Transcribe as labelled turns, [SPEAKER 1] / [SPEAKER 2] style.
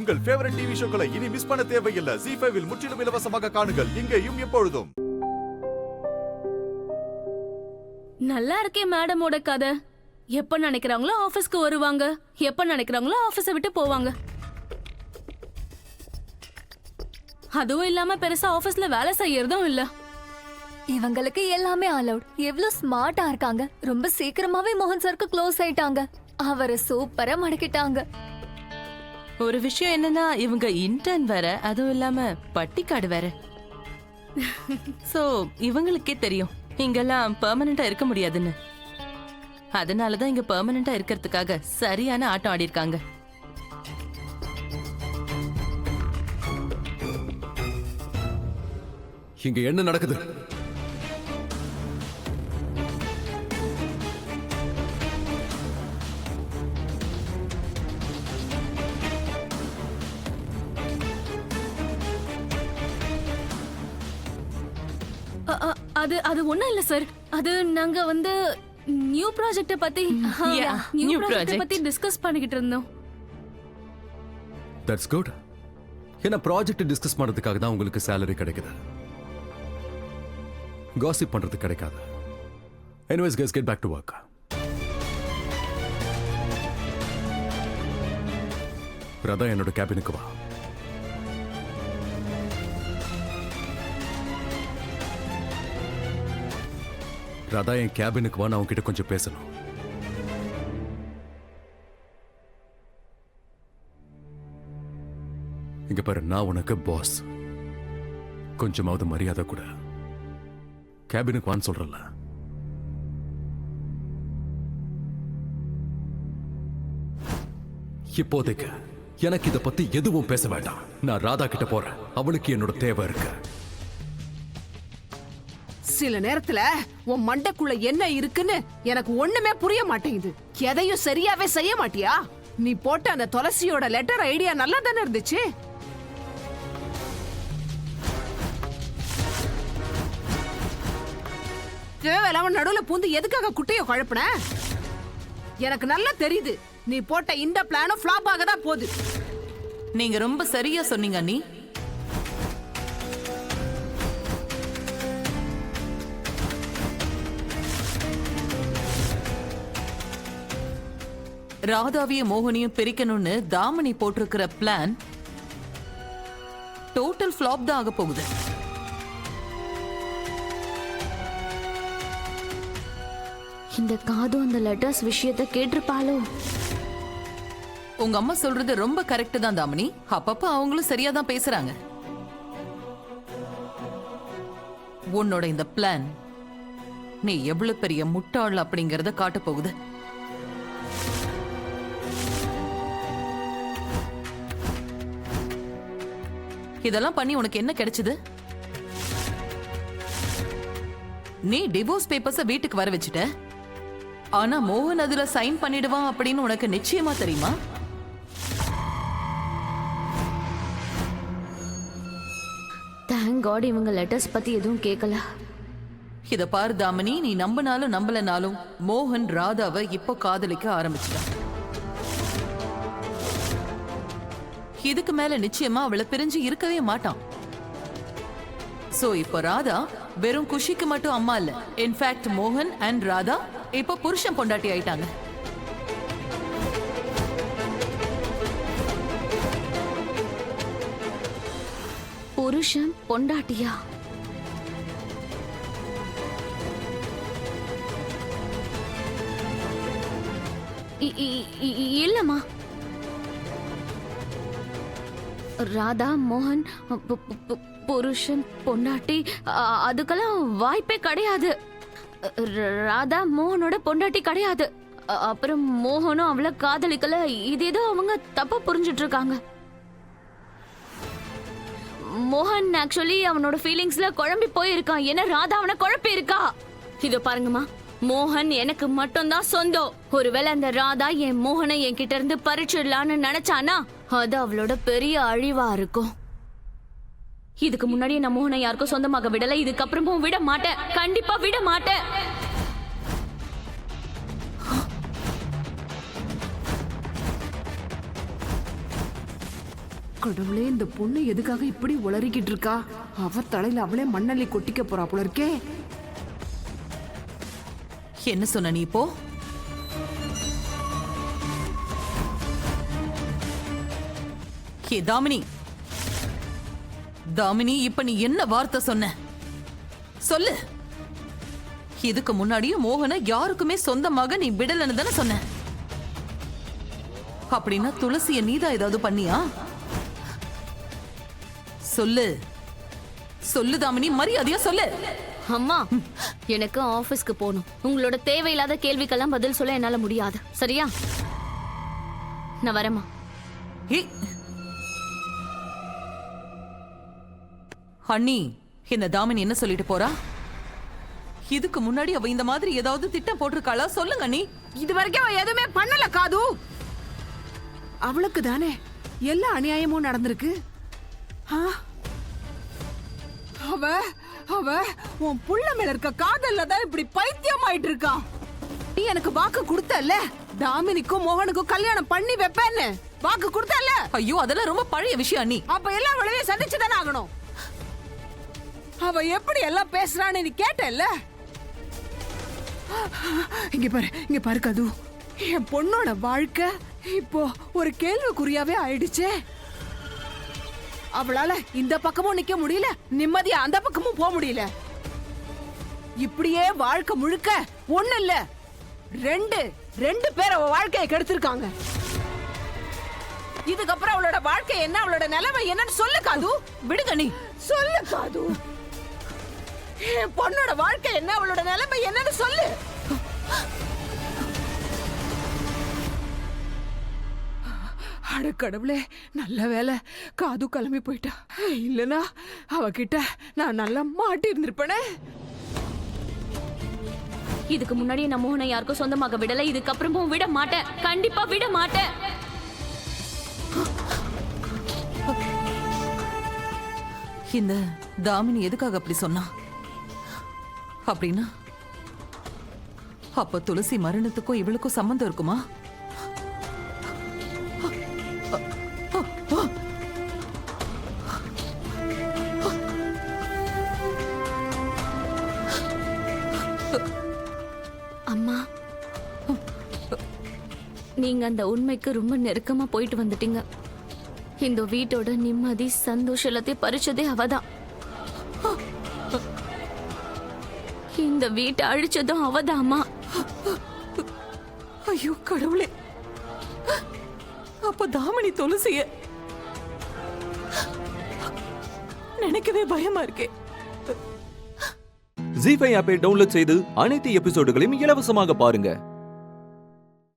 [SPEAKER 1] உங்கள் favourite TV ஷோக்களை இனி miss பண்ண தேவையில்லை. ZEE5 இல் முற்றிலும் இலவசமாக காணுங்கள். இங்கேயும் எப்பொழுதும்.
[SPEAKER 2] நல்லா இருக்கே மேடமோட கதை. எப்ப நினைக்கிறாங்களோ ஆபீஸ்க்கு வருவாங்க, எப்ப நினைக்கிறாங்களோ ஆபீஸை விட்டு போவாங்க. அதுவும் இல்லாம பெருசா ஆபீஸ்ல வேலை செய்யறதும் இல்ல.
[SPEAKER 3] இவங்களுக்கு எல்லாமே அலௌட். எவ்வளவு ஸ்மார்ட்டா இருக்காங்க. ரொம்ப சீக்கிரமாவே மோகன் சாருக்கு க்ளோஸ் ஆயிட்டாங்க. அவரை சூப்பரா மடக்கிட்டாங்க.
[SPEAKER 4] ஒரு விஷயம் என்னன்னா இவங்க இன்டர்ன் வேற, அதுவும் இல்லாம பட்டிக்காடு வேற. சோ இவங்களுக்கே தெரியும் இங்கெல்லாம் பெர்மனண்டா இருக்க முடியாதுன்னு. அதனாலதான் இங்க பெர்மனண்டா இருக்கிறதுக்காக சரியான ஆட்டம் ஆடி இருக்காங்க.
[SPEAKER 5] இங்க என்ன நடக்குது?
[SPEAKER 2] அது ஒண்ணும் இல்ல சார். அது நாங்க வந்து நியூ ப்ராஜெக்ட்ட பத்தி நியூ ப்ராஜெக்ட்ட பத்தி டிஸ்கஸ் பண்ணிக்கிட்டு இருந்தோம்.
[SPEAKER 5] That's good. ஏன்னா ப்ராஜெக்ட் டிஸ்கஸ் பண்றதுக்காக தான் உங்களுக்கு salary கிடைக்குது. காசிப் பண்றது கிடைக்காது. Anyways guys, get back to work. Radha என்னோட கேபினுக்கு வா. ராதா என் கேபினுக்கு வா, நான் உன்கிட்ட கொஞ்சம் பேசணும். இங்க பாரு, நான் உனக்கு பாஸ். கொஞ்சமாவது மரியாதை கூட. கேபினுக்கு வான்னு சொல்றல. இப்போதைக்கு எனக்கு இத பத்தி எதுவும் பேச வேண்டாம். நான் ராதா கிட்ட போறேன். அவளுக்கு என்னோட தேவை இருக்கு.
[SPEAKER 6] சில நேரத்துல உன் மண்டைக்குள்ள என்ன இருக்குன்னு எனக்கு ஒண்ணுமே புரிய மாட்டேங்குது. எதையும் சரியாவே செய்ய மாட்டியா? நீ போட்ட அந்த துளசியோட லெட்டர் ஐடியா நல்லா தானே இருந்துச்சு. தேவையில்லாம நடுவுல பூந்து எதுக்காக குட்டைய குழப்பின? எனக்கு நல்லா தெரியுது நீ போட்ட இந்த பிளானும் ஃபிளாப் ஆக தான் போகுது.
[SPEAKER 4] நீங்க ரொம்ப சரியா சொன்னீங்க அண்ணி. ராதாவையும் மோகனையும் பிரிக்கணும்னு தாமணி போட்டிருக்கிற பிளான் டோட்டல் ஃபிளாப் தான் ஆக போகுது.
[SPEAKER 2] இந்த காது அந்த லெட்டர்ஸ் விஷயத்தை கேட்டிருப்பாளோ?
[SPEAKER 4] உங்க அம்மா சொல்றது ரொம்ப கரெக்ட் தான் தாமணி. அப்பப்ப அவங்களும் சரியா தான் பேசுறாங்க. உன்னோட இந்த பிளான் நீ எவ்வளவு பெரிய முட்டாள் அப்படிங்கறத காட்ட போகுது. இதெல்லாம் பண்ணி உனக்கு என்ன கிடைச்சது? நீ டிவோர்ஸ் பேப்பர்ஸ வீட்டுக்கு வர வச்சுட்ட. ஆனா மோகன் அதுல சைன் பண்ணிடுவான் அப்படின்னு உனக்கு நிச்சயமா தெரியுமா?
[SPEAKER 2] தேங்க் காட் இவங்க லெட்டர்ஸ் பத்தி எதுவும் கேட்கல.
[SPEAKER 4] இத பாரு தாமினி, நீ நம்பினாலும் நம்பலனாலும் மோகன் ராதாவை இப்போ காதலிக்க ஆரம்பிச்சிட்டான். இதுக்கு மேல நிச்சயமா அவளை பிரிஞ்சு இருக்கவே மாட்டான். சோ இப்போ ராதா வெறும் குஷிக்கு மட்டும் அம்மா இல்ல. இன்ஃபேக்ட் மோகன் அண்ட் ராதா இப்போ புருஷன் பொண்டாட்டி ஆயிட்டாங்க.
[SPEAKER 2] புருஷன் பொண்டாட்டியா? இல்லம்மா. ராதா மோகன் புருஷன் பொண்டாட்டி அதுக்கெல்லாம் வாய்ப்பே கிடையாது. ராதா மோகனோட பொண்டாட்டி கிடையாது. அப்புறம் மோகனும் அவளை காதலிக்கல. இது ஏதோ அவங்க தப்பா புரிஞ்சிட்டு இருக்காங்க. மோகன் ஆக்சுவலி அவனோட ஃபீலிங்ஸ்ல குழம்பி போயிருக்கான். ஏன்னா ராதா அவனை குழப்பி இருக்கா. இதோ பாருங்கம்மா, மோகன் எனக்கு மட்டும்தான் சொந்தம். ஒருவேளை அந்த ராதா என் மோகனை என்கிட்ட இருந்து பறிச்சிடலான்னு நினைச்சானா அது அவளோட பெரிய அழிவா இருக்கும். இதுக்கு முன்னாடி நான் மோகனை யாருக்கும் சொந்தமாக விடல. இதுக்கப்புறமும் விட மாட்டேன். கண்டிப்பா விட மாட்டேன்.
[SPEAKER 6] கடவுளே, இந்த பொண்ணு எதுக்காக இப்படி உளறிக்கிட்டு இருக்கா? அவ தலையில அவளே மண்ணள்ளி கொட்டிக்க போறா போல இருக்கே.
[SPEAKER 7] என்ன சொன்ன நீ இப்போ? ஹே தாமினி, தாமினி, இப்ப நீ என்ன வார்த்தை சொன்ன சொல்லு. இதுக்கு முன்னாடியே மோகனை யாருக்குமே சொந்தமாக நீ விடலன்னு தானே சொன்ன. அப்படின்னா துளசிய நீதான் ஏதாவது பண்ணியா? சொல்லு சொல்லு தாமினி, மரியாதையா சொல்லு.
[SPEAKER 2] அம்மா, எனக்கு ஆபீஸ்க்கு போகணும். உங்களோட தேவையில்லாத கேள்விக்கெல்லாம் பதில் சொல்ல என்னால முடியாது. சரியா? நான் வரேம்மா.
[SPEAKER 7] ஏய், அண்ணி, இந்த தாமினி என்ன சொல்லிட்டு போறா? இதுக்கு முன்னாடி அவ இந்த மாதிரி ஏதாவது திட்டம் போட்டிருக்காளா? சொல்லுங்க அண்ணி.
[SPEAKER 6] இது வரைக்கும் அவ எதுவுமே பண்ணல காது. அவளுக்கு தானே எல்லா அநியாயமும் நடந்திருக்கு. ஆ? அவ அவ உன் புள்ள மேல இருக்க காதல்ல தான் இப்படி பைத்தியம் ஆயிட்டு இருக்கா. நீ எனக்கு வாக்கு கொடுத்தல்ல, தாமினிக்கும் மோகனுக்கும் கல்யாணம் பண்ணி வைப்பேன்னு வாக்கு கொடுத்தல்ல.
[SPEAKER 7] ஐயோ, அதெல்லாம் ரொம்ப பழைய விஷயம் அண்ணி.
[SPEAKER 6] அப்ப எல்லா விளைவையும் சந்திச்சுதானே ஆகணும். அவ எப்படி எல்லாம் பேசுறான்னு நீ கேட்டல்ல. இங்க பாரு, இங்க பாரு கது, என் பொண்ணோட வாழ்க்கை இப்போ ஒரு கேள்விக்குறியாவே ஆயிடுச்சே. அவளால இந்த பக்கமும் நிக்க முடியல, நிம்மதியா அந்த பக்கமும் போக முடியல. இப்படியே வாழ்க்கை முழுக்க ஒண்ணு இல்ல ரெண்டு பேர் அவ வாழ்க்கையை கெடுத்திருக்காங்க. இதுக்கப்புறம் அவளோட வாழ்க்கை என்ன, அவளோட நிலைமை என்னன்னு சொல்லு காது.
[SPEAKER 7] விடுங்க நீ.
[SPEAKER 6] சொல்லு காது, என் பொண்ணோட வாழ்க்கை என்ன, அவளோட நிலைமை என்னன்னு சொல்லு. அட கடவுளே, நல்ல வேலை காது கிளம்பி போயிட்டா. இல்லனா அவகிட்ட நான் நல்லா மாட்டி இருந்திருப்பேனே.
[SPEAKER 2] இதுக்கு முன்னாடி நான் மோகனை யாருக்கும் சொந்தமாக விடல, இதுக்கப்புறமும் விட மாட்டேன். கண்டிப்பா விட மாட்டேன்.
[SPEAKER 7] இந்த தாமினி எதுக்காக அப்படி சொன்னா? அப்படின்னா அப்ப துளசி மரணத்துக்கும் இவளுக்கும் சம்பந்தம் இருக்குமா?
[SPEAKER 2] அம்மா, நீங்க அந்த உண்மைக்கு ரொம்ப நெருக்கமா போயிட்டு வந்துட்டீங்க. இந்த வீட்டோட நிம்மதி சந்தோஷம் எல்லாத்தையும் பறிச்சதே அவதான். இந்த வீட்டை அழிச்சதும் அவதான். அம்மா,
[SPEAKER 7] ஐயோ கடவுளே, அப்ப தாமினி துளசிய நினைக்கவே பயமா இருக்கே.
[SPEAKER 8] ஜீ5 ஆப்பை டவுன்லோட் செய்து அனைத்து எபிசோடுகளையும் இலவசமாக பாருங்க.